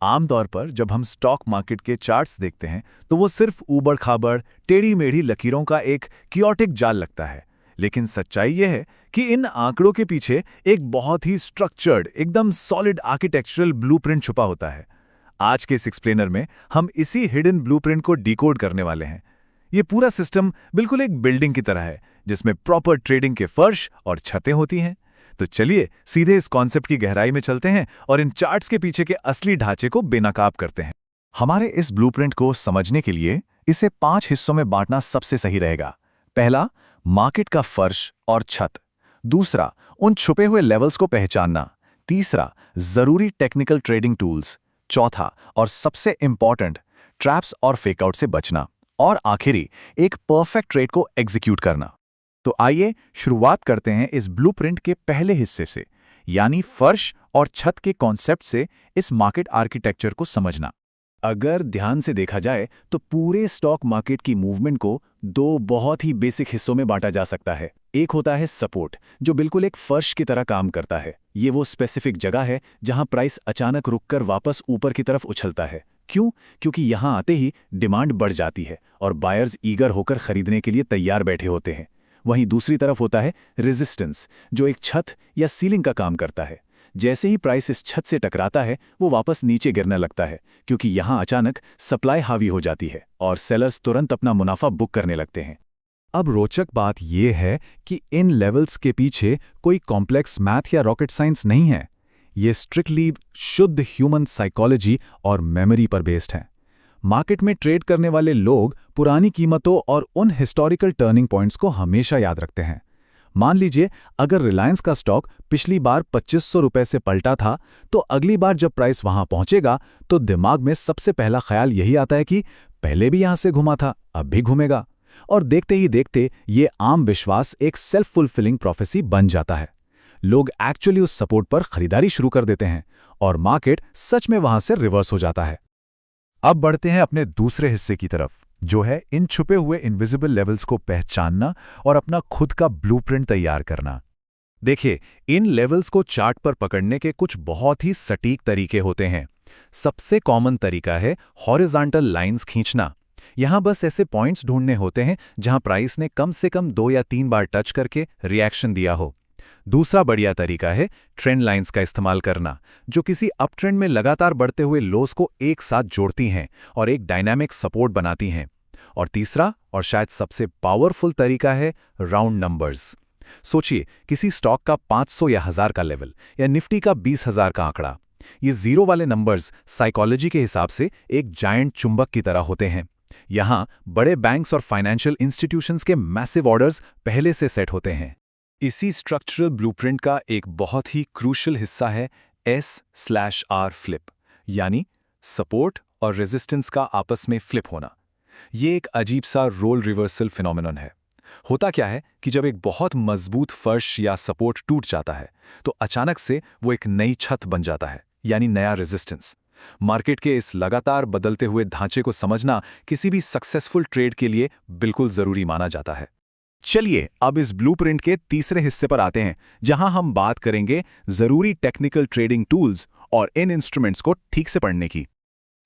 आमतौर पर जब हम स्टॉक मार्केट के चार्ट्स देखते हैं तो वो सिर्फ ऊबड़-खाबड़, टेढ़ी-मेढ़ी लकीरों का एक कियोटिक जाल लगता है। लेकिन सच्चाई ये है कि इन आंकड़ों के पीछे एक बहुत ही स्ट्रक्चर्ड, एकदम सॉलिड आर्किटेक्चरल ब्लूप्रिंट छुपा होता है। आज के इस एक्सप्लेनर में हम इसी हिडन ब्लूप्रिंट को डिकोड करने वाले हैं। ये पूरा सिस्टम बिल्कुल एक बिल्डिंग की तरह है, जिसमें प्रॉपर ट्रेडिंग के फर्श और छतें होती हैं। तो चलिए सीधे इस कॉन्सेप्ट की गहराई में चलते हैं और इन चार्ट्स के पीछे के असली ढांचे को बेनकाब करते हैं। हमारे इस ब्लूप्रिंट को समझने के लिए इसे 5 हिस्सों में बांटना सबसे सही रहेगा। पहला, मार्केट का फर्श और छत। दूसरा, उन छुपे हुए लेवल्स को पहचानना। तीसरा, जरूरी टेक्निकल ट्रेडिंग टूल्स। चौथा और सबसे इंपॉर्टेंट, ट्रैप्स और फेकआउट से बचना। और आखिरी, एक परफेक्ट ट्रेड को एग्जीक्यूट करना। तो आइए शुरुआत करते हैं इस ब्लूप्रिंट के पहले हिस्से से, यानी फर्श और छत के कॉन्सेप्ट से इस मार्केट आर्किटेक्चर को समझना। अगर ध्यान से देखा जाए तो पूरे स्टॉक मार्केट की मूवमेंट को 2 बहुत ही बेसिक हिस्सों में बांटा जा सकता है। एक होता है सपोर्ट, जो बिल्कुल एक फर्श की तरह काम करता है। ये वो स्पेसिफिक जगह है जहां प्राइस अचानक रुककर वापस ऊपर की तरफ उछलता है। क्यों? क्योंकि यहां आते ही डिमांड बढ़ जाती है और बायर्स ईगर होकर खरीदने के लिए तैयार बैठे होते हैं। वहीं दूसरी तरफ होता है रेजिस्टेंस, जो एक छत या सीलिंग का काम करता है। जैसे ही प्राइस इस छत से टकराता है वो वापस नीचे गिरने लगता है, क्योंकि यहां अचानक सप्लाई हावी हो जाती है और सेलर्स तुरंत अपना मुनाफा बुक करने लगते हैं। अब रोचक बात यह है कि इन लेवल्स के पीछे कोई कॉम्प्लेक्स मैथ या रॉकेट साइंस नहीं है। ये स्ट्रिक्टली शुद्ध ह्यूमन साइकोलॉजी और मेमोरी पर बेस्ड हैं। मार्केट में ट्रेड करने वाले लोग पुरानी कीमतों और उन हिस्टोरिकल टर्निंग पॉइंट्स को हमेशा याद रखते हैं। मान लीजिए अगर रिलायंस का स्टॉक पिछली बार 2500 रुपए से पलटा था, तो अगली बार जब प्राइस वहां पहुंचेगा तो दिमाग में सबसे पहला ख्याल यही आता है कि पहले भी यहां से घुमा था, अब भी घूमेगा। और देखते ही देखते ये आम विश्वास एक सेल्फ फुलफिलिंग प्रोफेसी बन जाता है। लोग एक्चुअली उस सपोर्ट पर खरीदारी शुरू कर देते हैं और मार्केट सच में वहां से रिवर्स हो जाता है। अब बढ़ते हैं अपने दूसरे हिस्से की तरफ, जो है इन छुपे हुए इनविजिबल लेवल्स को पहचानना और अपना खुद का ब्लूप्रिंट तैयार करना। देखिए, इन लेवल्स को चार्ट पर पकड़ने के कुछ बहुत ही सटीक तरीके होते हैं। सबसे कॉमन तरीका है हॉरिजॉन्टल लाइंस खींचना। यहां बस ऐसे पॉइंट्स ढूंढने होते हैं जहां प्राइस ने कम से कम 2 या 3 बार टच करके रिएक्शन दिया हो। दूसरा बढ़िया तरीका है ट्रेंड लाइंस का इस्तेमाल करना, जो किसी अप ट्रेंड में लगातार बढ़ते हुए लोस को एक साथ जोड़ती हैं और एक डायनामिक सपोर्ट बनाती हैं। और तीसरा और शायद सबसे पावरफुल तरीका है राउंड नंबर्स। सोचिए, किसी स्टॉक का 500 या 1000 का लेवल या निफ्टी का 20,000 का आंकड़ा। ये जीरो वाले नंबर्स साइकोलॉजी के हिसाब से एक जायंट चुंबक की तरह होते हैं। यहां बड़े बैंक्स और फाइनेंशियल इंस्टीट्यूशंस के मैसिव ऑर्डर्स पहले से सेट होते हैं। इसी स्ट्रक्चरल ब्लूप्रिंट का एक बहुत ही क्रूशियल हिस्सा है S/R फ्लिप, यानी सपोर्ट और रेजिस्टेंस का आपस में फ्लिप होना। ये एक अजीब सा रोल रिवर्सल फिनोमेनन है। होता क्या है कि जब एक बहुत मजबूत फर्श या सपोर्ट टूट जाता है तो अचानक से वो एक नई छत बन जाता है, यानी नया रेजिस्टेंस। मार्केट के इस लगातार बदलते हुए ढांचे को समझना किसी भी सक्सेसफुल ट्रेड के लिए बिल्कुल जरूरी माना जाता है। चलिए अब इस ब्लूप्रिंट के तीसरे हिस्से पर आते हैं, जहां हम बात करेंगे जरूरी टेक्निकल ट्रेडिंग टूल्स और इन इंस्ट्रूमेंट्स को ठीक से पढ़ने की।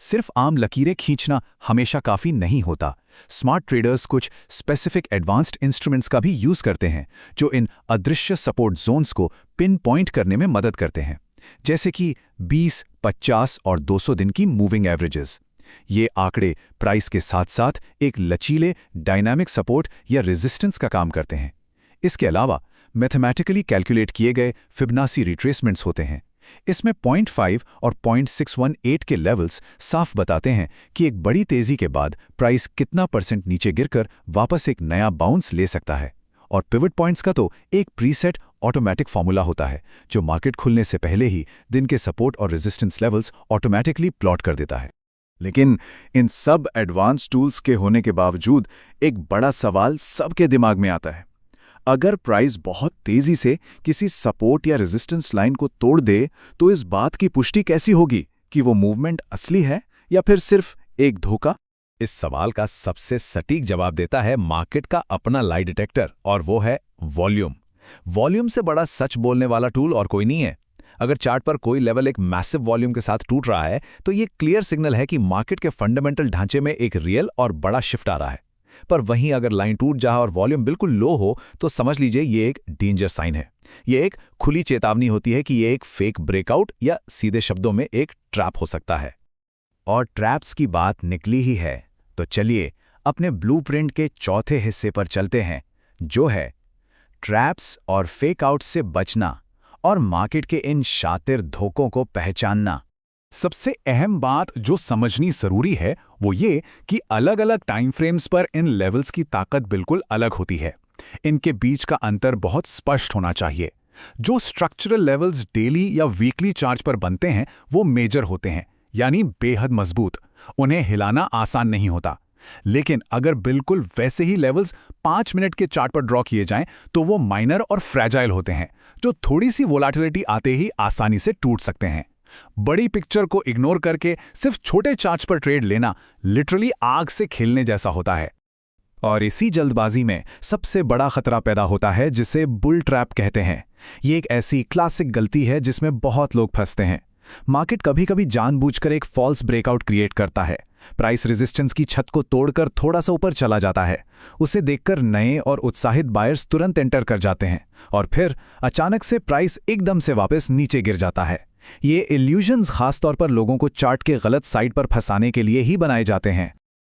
सिर्फ आम लकीरें खींचना हमेशा काफी नहीं होता। स्मार्ट ट्रेडर्स कुछ स्पेसिफिक एडवांस्ड इंस्ट्रूमेंट्स का भी यूज करते हैं, जो इन अदृश्य सपोर्ट जोन्स को पिन पॉइंट करने में मदद करते हैं, जैसे कि 20, 50 और 200 दिन की मूविंग एवरेजेस। ये आंकड़े प्राइस के साथ साथ एक लचीले डायनामिक सपोर्ट या रेजिस्टेंस का काम करते हैं। इसके अलावा मैथमेटिकली कैलकुलेट किए गए फिबोनाची रिट्रेसमेंट्स होते हैं। इसमें 0.5 और 0.618 के लेवल्स साफ बताते हैं कि एक बड़ी तेजी के बाद प्राइस कितना % नीचे गिरकर वापस एक नया बाउंस ले सकता है। और पिवट पॉइंट्स का तो एक प्रीसेट ऑटोमेटिक फॉर्मूला होता है, जो मार्केट खुलने से पहले ही दिन के सपोर्ट और रेजिस्टेंस लेवल्स ऑटोमेटिकली प्लॉट कर देता है। लेकिन इन सब एडवांस टूल्स के होने के बावजूद एक बड़ा सवाल सबके दिमाग में आता है। अगर प्राइस बहुत तेजी से किसी सपोर्ट या रेजिस्टेंस लाइन को तोड़ दे तो इस बात की पुष्टि कैसी होगी कि वो मूवमेंट असली है या फिर सिर्फ एक धोखा? इस सवाल का सबसे सटीक जवाब देता है मार्केट का अपना लाई डिटेक्टर, और वो है वॉल्यूम। वॉल्यूम से बड़ा सच बोलने वाला टूल और कोई नहीं है। अगर चार्ट पर कोई लेवल एक मैसिव वॉल्यूम के साथ टूट रहा है तो ये क्लियर सिग्नल है कि मार्केट के फंडामेंटल ढांचे में एक रियल और बड़ा शिफ्ट आ रहा है। पर वहीं अगर लाइन टूट जाए और वॉल्यूम बिल्कुल लो हो तो समझ लीजिए ये एक डेंजर साइन है। ये एक खुली चेतावनी होती है कि ये एक फेक ब्रेकआउट या सीधे शब्दों में एक ट्रैप हो सकता है। और ट्रैप्स की बात निकली ही है तो चलिए अपने ब्लूप्रिंट के चौथे हिस्से पर चलते हैं, जो है ट्रैप्स और फेक आउट से बचना और मार्केट के इन शातिर धोखों को पहचानना। सबसे अहम बात जो समझनी जरूरी है वो ये कि अलग अलग टाइम फ्रेम्स पर इन लेवल्स की ताकत बिल्कुल अलग होती है। इनके बीच का अंतर बहुत स्पष्ट होना चाहिए। जो स्ट्रक्चरल लेवल्स डेली या वीकली चार्ट पर बनते हैं वो मेजर होते हैं, यानी बेहद मजबूत। उन्हें हिलाना आसान नहीं होता। लेकिन अगर बिल्कुल वैसे ही लेवल्स 5 मिनट के चार्ट पर ड्रॉ किए जाएं तो वो माइनर और फ्रैजाइल होते हैं, जो थोड़ी सी वोलेटिलिटी आते ही आसानी से टूट सकते हैं। बड़ी पिक्चर को इग्नोर करके सिर्फ छोटे चार्ट्स पर ट्रेड लेना लिटरली आग से खेलने जैसा होता है। और इसी जल्दबाजी में सबसे बड़ा खतरा पैदा होता है, जिसे बुल ट्रैप कहते हैं। ये एक ऐसी क्लासिक गलती है जिसमें बहुत लोग फंसते हैं। मार्केट कभी-कभी जानबूझकर एक फॉल्स ब्रेकआउट क्रिएट करता है। प्राइस रेजिस्टेंस की छत को तोड़कर थोड़ा सा ऊपर चला जाता है। उसे देखकर नए और उत्साहित बायर्स तुरंत एंटर कर जाते हैं और फिर अचानक से प्राइस एकदम से वापस नीचे गिर जाता है। ये इल्यूजन्स खासतौर पर लोगों को चार्ट के गलत साइड पर फंसाने के लिए ही बनाए जाते हैं।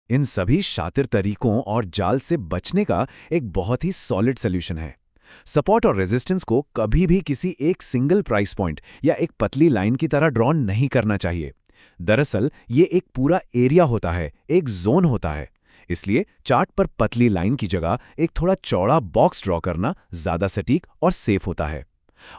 इन सभी शातिर तरीकों और जाल से बचने का एक बहुत ही सॉलिड सॉल्यूशन है। सपोर्ट और रेजिस्टेंस को कभी भी किसी एक सिंगल प्राइस पॉइंट या एक पतली लाइन की तरह ड्रॉ नहीं करना चाहिए। दरअसल ये एक पूरा एरिया होता है, एक जोन होता है। इसलिए चार्ट पर पतली लाइन की जगह एक थोड़ा चौड़ा बॉक्स ड्रॉ करना ज़्यादा सटीक और सेफ होता है।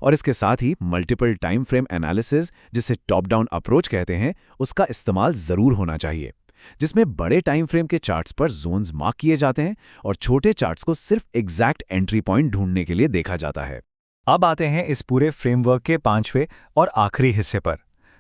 और इसके साथ ही मल्टीपल टाइम फ्रेम एनालिसिस, जिसे टॉप डाउन अप्रोच कहते हैं, उसका इस्तेमाल ज़रूर होना चाहिए, जिसमें बड़े टाइम फ्रेम के चार्ट्स पर जोन्स मार्क किए जाते हैं और छोटे चार्ट्स को सिर्फ एग्जैक्ट एंट्री पॉइंट ढूंढने के लिए देखा जाता है। अब आते हैं इस पूरे फ्रेमवर्क के 5वें और आखिरी हिस्से पर,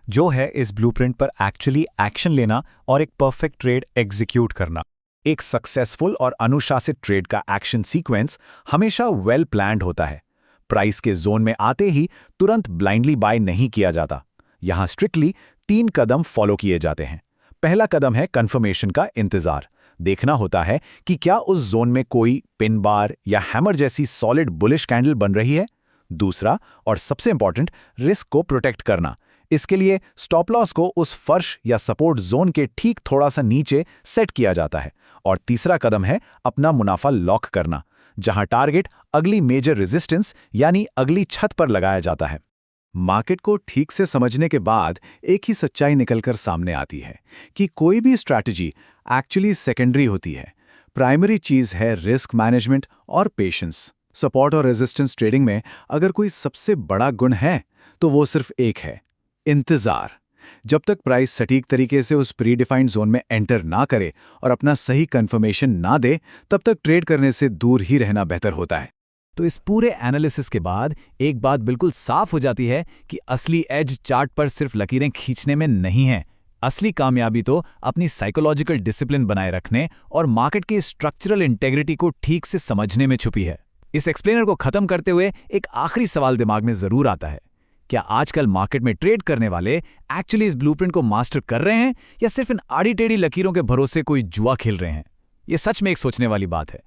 जो है इस ब्लूप्रिंट पर एक्चुअली एक्शन लेना और एक परफेक्ट ट्रेड एग्जीक्यूट करना। एक सक्सेसफुल और अनुशासित ट्रेड का एक्शन सीक्वेंस हमेशा वेल प्लान्ड होता है। प्राइस के जोन में आते ही तुरंत ब्लाइंडली बाय नहीं किया जाता। यहां स्ट्रिक्टली 3 कदम फॉलो किए जाते हैं। पहला कदम है कंफर्मेशन का इंतजार। देखना होता है कि क्या उस जोन में कोई पिन बार या हैमर जैसी सॉलिड बुलिश कैंडल बन रही है। दूसरा और सबसे इंपॉर्टेंट, रिस्क को प्रोटेक्ट करना। इसके लिए स्टॉप लॉस को उस फर्श या सपोर्ट जोन के ठीक थोड़ा सा नीचे सेट किया जाता है। और तीसरा कदम है अपना मुनाफा लॉक करना, जहां टारगेट अगली मेजर रेजिस्टेंस यानी अगली छत पर लगाया जाता है। मार्केट को ठीक से समझने के बाद एक ही सच्चाई निकलकर सामने आती है कि कोई भी स्ट्रैटेजी एक्चुअली सेकेंडरी होती है। प्राइमरी चीज है रिस्क मैनेजमेंट और पेशेंस। सपोर्ट और रेजिस्टेंस ट्रेडिंग में अगर कोई सबसे बड़ा गुण है तो वो सिर्फ एक है, इंतजार। जब तक प्राइस सटीक तरीके से उस प्री डिफाइंड जोन में एंटर ना करे और अपना सही कंफर्मेशन ना दे, तब तक ट्रेड करने से दूर ही रहना बेहतर होता है। तो इस पूरे एनालिसिस के बाद एक बात बिल्कुल साफ हो जाती है कि असली एज चार्ट पर सिर्फ लकीरें खींचने में नहीं है। असली कामयाबी तो अपनी साइकोलॉजिकल डिसिप्लिन बनाए रखने और मार्केट की स्ट्रक्चरल इंटेग्रिटी को ठीक से समझने में छुपी है। इस एक्सप्लेनर को खत्म करते हुए एक आखिरी सवाल दिमाग में जरूर आता है, क्या आजकल मार्केट में ट्रेड करने वाले एक्चुअली इस ब्लूप्रिंट को मास्टर कर रहे हैं या सिर्फ इन आड़ी टेढ़ी लकीरों के भरोसे कोई जुआ खेल रहे हैं? ये सच में एक सोचने वाली बात है।